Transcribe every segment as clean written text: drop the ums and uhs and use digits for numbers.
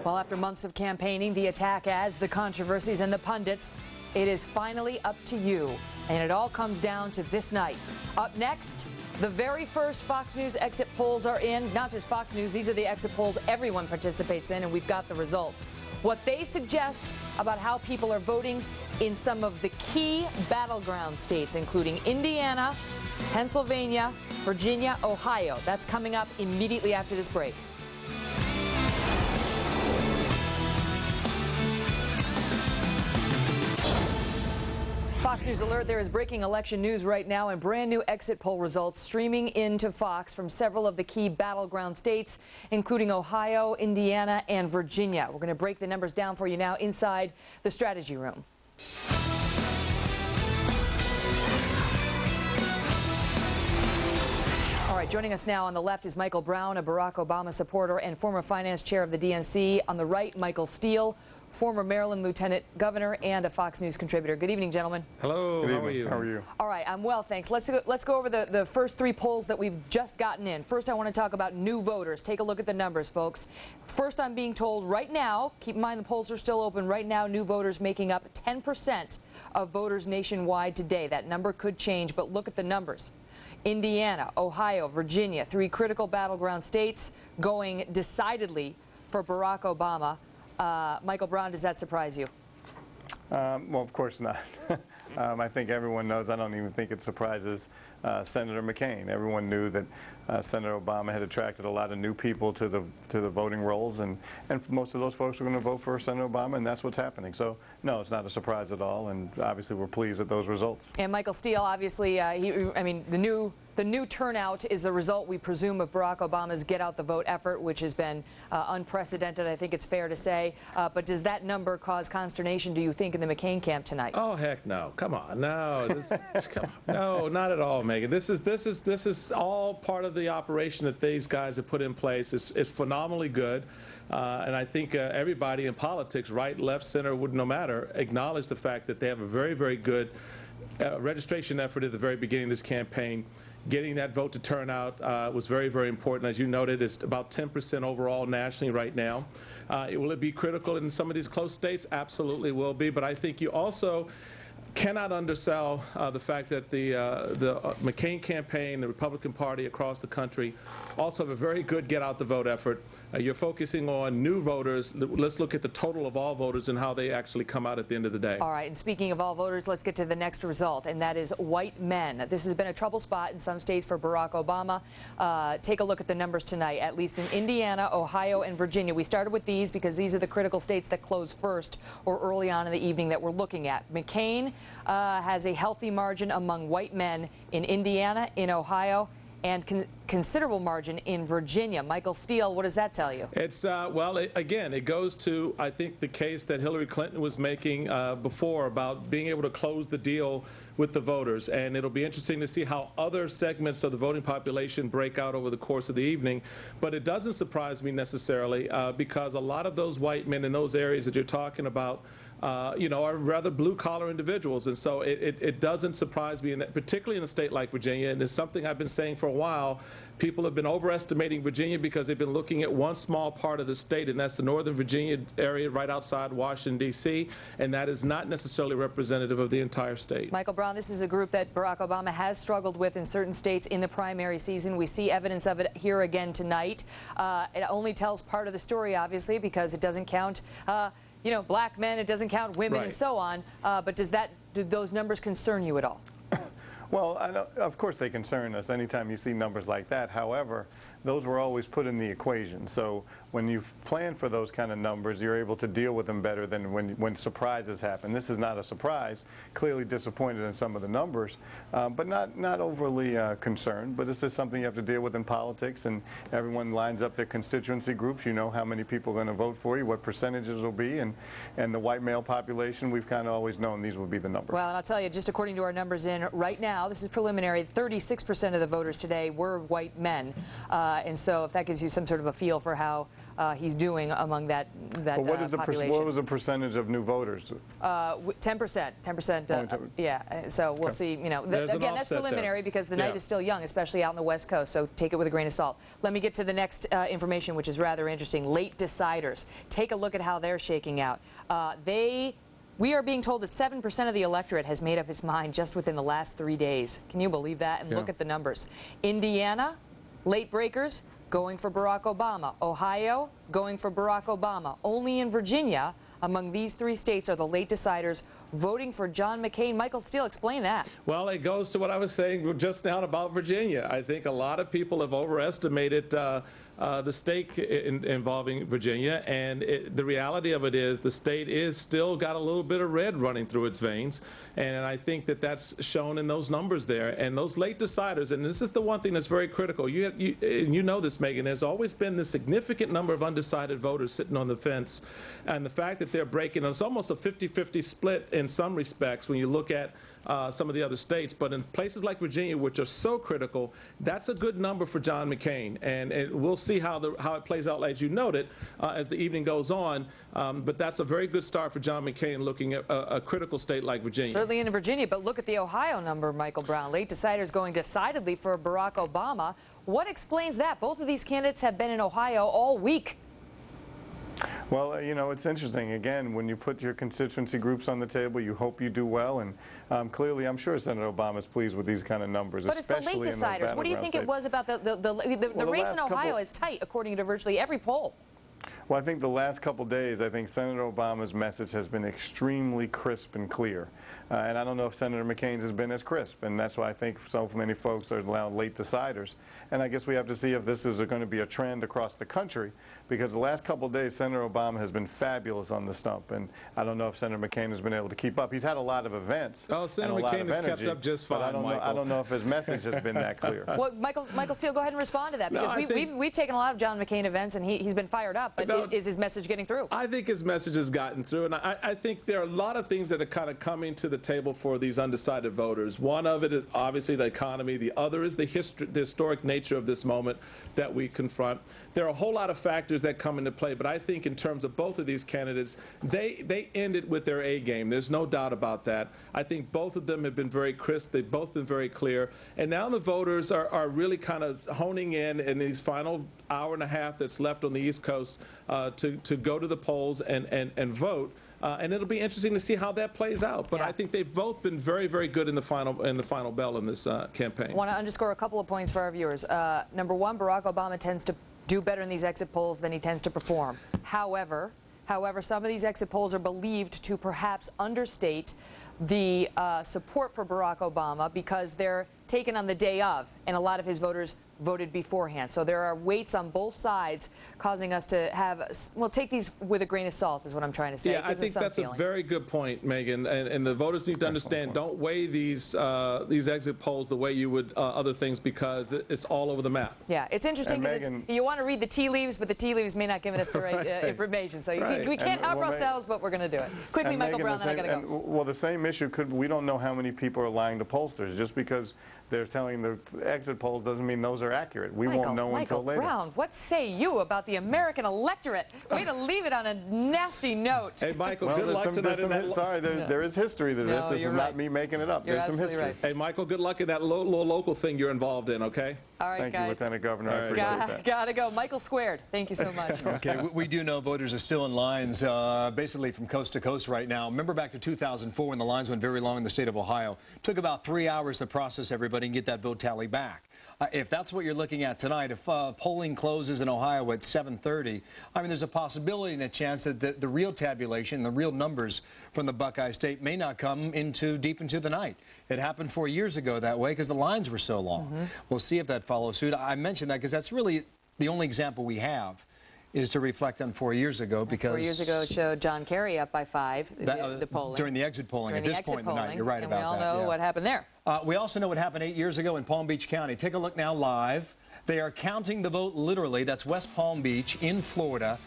Well, after months of campaigning, the attack ads, the controversies, and the pundits, it is finally up to you. And it all comes down to this night. Up next, the very first Fox News exit polls are in. Not just Fox News, these are the exit polls everyone participates in, and we've got the results. What they suggest about how people are voting in some of the key battleground states, including Indiana, Pennsylvania, Virginia, Ohio. That's coming up immediately after this break. Fox News Alert, there is breaking election news right now and brand new exit poll results streaming into Fox from several of the key battleground states, including Ohio, Indiana, and Virginia. We're going to break the numbers down for you now inside the strategy room. All right, joining us now on the left is Michael Brown, a Barack Obama supporter and former finance chair of the DNC. On the right, Michael Steele, former Maryland Lieutenant Governor and a Fox News contributor. Good evening, gentlemen. Hello. Good evening. How are you? How are you? All right, I'm well, thanks. Let's go over the first three polls that we've just gotten in. First, I want to talk about new voters. Take a look at the numbers, folks. First, I'm being told right now, keep in mind the polls are still open, right now new voters making up 10% of voters nationwide today. That number could change, but look at the numbers. Indiana, Ohio, Virginia, three critical battleground states going decidedly for Barack Obama. Michael Brown, does that surprise you? Well, of course not. I think everyone knows. I don't even think it surprises Senator McCain. Everyone knew that Senator Obama had attracted a lot of new people to the voting rolls, and most of those folks are going to vote for Senator Obama, and that's what's happening. So, no, it's not a surprise at all, and obviously we're pleased at those results. And Michael Steele, obviously, the new turnout is the result, we presume, of Barack Obama's Get Out the Vote effort, which has been unprecedented, I think it's fair to say. But does that number cause consternation, do you think, in the McCain camp tonight? Oh, heck no. Come on. No. Come on. No, not at all, Megan. This is all part of the operation that these guys have put in place. It's phenomenally good. And I think everybody in politics, right, left, center, would no matter, acknowledge the fact that they have a very, very good registration effort at the very beginning of this campaign. Getting that vote to turn out was very, very important. As you noted, it's about 10% overall nationally right now. Will it be critical in some of these close states? Absolutely will be. But I think you also cannot undersell the fact that the McCain campaign, the Republican Party across the country, also have a very good get out the vote effort. You're focusing on new voters. Let's look at the total of all voters and how they actually come out at the end of the day. All right, and speaking of all voters, let's get to the next result, and that is white men. This has been a trouble spot in some states for Barack Obama. Take a look at the numbers tonight, at least in Indiana, Ohio, and Virginia. We started with these because these are the critical states that close first or early on in the evening that we're looking at. McCain has a healthy margin among white men in Indiana, in Ohio, and considerable margin in Virginia. Michael Steele, what does that tell you? It's, well, again, it goes to, I think, the case that Hillary Clinton was making before about being able to close the deal with the voters. And it'll be interesting to see how other segments of the voting population break out over the course of the evening. But it doesn't surprise me necessarily because a lot of those white men in those areas that you're talking about are rather blue-collar individuals. And so it doesn't surprise me, particularly in a state like Virginia, and it's something I've been saying for a while. People have been overestimating Virginia because they've been looking at one small part of the state, and that's the Northern Virginia area right outside Washington, D.C., and that is not necessarily representative of the entire state. Michael Brown, this is a group that Barack Obama has struggled with in certain states in the primary season. We see evidence of it here again tonight. It only tells part of the story, obviously, because it doesn't count black men, it doesn't count women, right, and so on. But do those numbers concern you at all? Well, of course they concern us anytime you see numbers like that. However, those were always put in the equation. So when you plan for those kind of numbers, you're able to deal with them better than when surprises happen. This is not a surprise. Clearly disappointed in some of the numbers, but not overly concerned. But this is something you have to deal with in politics, and everyone lines up their constituency groups. You know how many people are going to vote for you, what percentages will be, and the white male population, we've kind of always known these will be the numbers. Well, and I'll tell you, just according to our numbers in right now, this is preliminary, 36% of the voters today were white men. And so if that gives you some sort of a feel for how he's doing among that But what is the population. what was the percentage of new voters? 10%. 10%. Yeah. So we'll see. You know, again, that's preliminary because the night is still young, especially out on the West Coast. So take it with a grain of salt. Let me get to the next information, which is rather interesting. Late deciders. Take a look at how they're shaking out. We are being told that 7% of the electorate has made up its mind just within the last 3 days. Can you believe that? And look at the numbers. Indiana, late breakers, going for Barack Obama. Ohio, going for Barack Obama. Only in Virginia, among these 3 states, are the late deciders voting for John McCain. Michael Steele, explain that. Well, it goes to what I was saying just now about Virginia. I think a lot of people have overestimated the stake involving Virginia, and the reality of it is the state is still got a little bit of red running through its veins, and I think that that's shown in those numbers there. And those late deciders, and this is the one thing that's very critical. You know this, Megan. There's always been this significant number of undecided voters sitting on the fence, and the fact that they're breaking, it's almost a 50-50 split in some respects when you look at some of the other states, but in places like Virginia, which are so critical, that's a good number for John McCain, and we'll see how it plays out, as you noted, as the evening goes on. But that's a very good start for John McCain, looking at a critical state like Virginia. Certainly in Virginia, but look at the Ohio number, Michael Brown. Late deciders going decidedly for Barack Obama. What explains that? Both of these candidates have been in Ohio all week. Well, you know, it's interesting. Again, when you put your constituency groups on the table, you hope you do well. And clearly, I'm sure Senator Obama is pleased with these kind of numbers, but especially it's the late deciders. What do you think it was about the race in Ohio is tight, according to virtually every poll? Well, I think the last couple days, I think Senator Obama's message has been extremely crisp and clear. And I don't know if Senator McCain's has been as crisp, and that's why I think so many folks are allowed late deciders. And I guess we have to see if this is going to be a trend across the country, because the last couple days, Senator Obama has been fabulous on the stump, and I don't know if Senator McCain has been able to keep up. He's had a lot of events. Oh, Senator McCain has kept up just fine, Michael. I don't know if his message has been that clear. Well, Michael Steele, go ahead and respond to that, because we've taken a lot of John McCain events, and he's been fired up, but is his message getting through? I think his message has gotten through, and I think there are a lot of things that are kind of coming to the table for these undecided voters. One of it is obviously the economy. The other is the historic nature of this moment that we confront. There are a whole lot of factors that come into play, but I think in terms of both of these candidates, they ended with their A game. There's no doubt about that. I think both of them have been very crisp. They've both been very clear. And now the voters are really kind of honing in these final hour and a half that's left on the East Coast to go to the polls and vote. And it'll be interesting to see how that plays out. But I think they've both been very, very good in the final bell in this campaign. I want to underscore a couple of points for our viewers. Number one, Barack Obama tends to do better in these exit polls than he tends to perform. However, some of these exit polls are believed to perhaps understate the support for Barack Obama because they're taken on the day of, and a lot of his voters voted beforehand. So there are weights on both sides causing us to have, well, take these with a grain of salt is what I'm trying to say. Yeah, I think that's a very good point, Megan. And the voters need to understand, don't weigh these exit polls the way you would other things, because it's all over the map. Yeah, it's interesting because you want to read the tea leaves, but the tea leaves may not give us the right information. So we can't help ourselves, but we're going to do it. Quickly, Michael Brown, then I got to go. Well, the same issue we don't know how many people are lying to pollsters. Just because they're telling the exit polls doesn't mean those are accurate. We won't know until later. Michael Brown, what say you about the American electorate? Way to leave it on a nasty note. Hey, Michael, good luck tonight. Sorry, there is history to this. This is not me making it up. There's some history. Right. Hey, Michael, good luck in that little local thing you're involved in, okay? All right, Thank you, Lieutenant Governor. I appreciate that. Gotta go. Michael Squared, thank you so much. Okay, we do know voters are still in lines basically from coast to coast right now. Remember back to 2004 when the lines went very long in the state of Ohio. It took about 3 hours to process everybody and get that vote tally back. If that's what you're looking at tonight, if polling closes in Ohio at 7:30, I mean, there's a possibility and a chance that the real tabulation, the real numbers from the Buckeye State may not come deep into the night. It happened 4 years ago that way because the lines were so long. We'll see if that follows suit. I mentioned that because that's really the only example we have is to reflect on 4 years ago, because 4 years ago it showed John Kerry up by 5, the polling. During the exit polling, at this point in the night. You're right about that. And we all know what happened there. We also know what happened 8 years ago in Palm Beach County. Take a look now live. They are counting the vote literally. That's West Palm Beach in Florida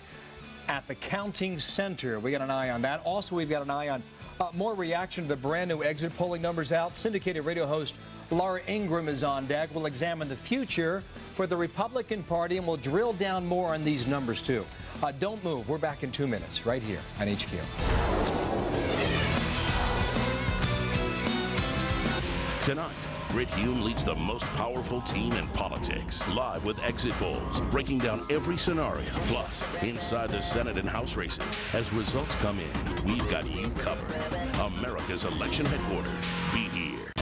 at the counting center. We got an eye on that. Also, we've got an eye on more reaction to the brand new exit polling numbers out. Syndicated radio host Laura Ingraham is on deck. We'll examine the future for the Republican Party, and we'll drill down more on these numbers, too. Don't move. We're back in 2 minutes right here on HQ. Tonight, Brit Hume leads the most powerful team in politics. Live with exit polls, breaking down every scenario. Plus, inside the Senate and House races, as results come in, we've got you covered. America's election headquarters. Be here.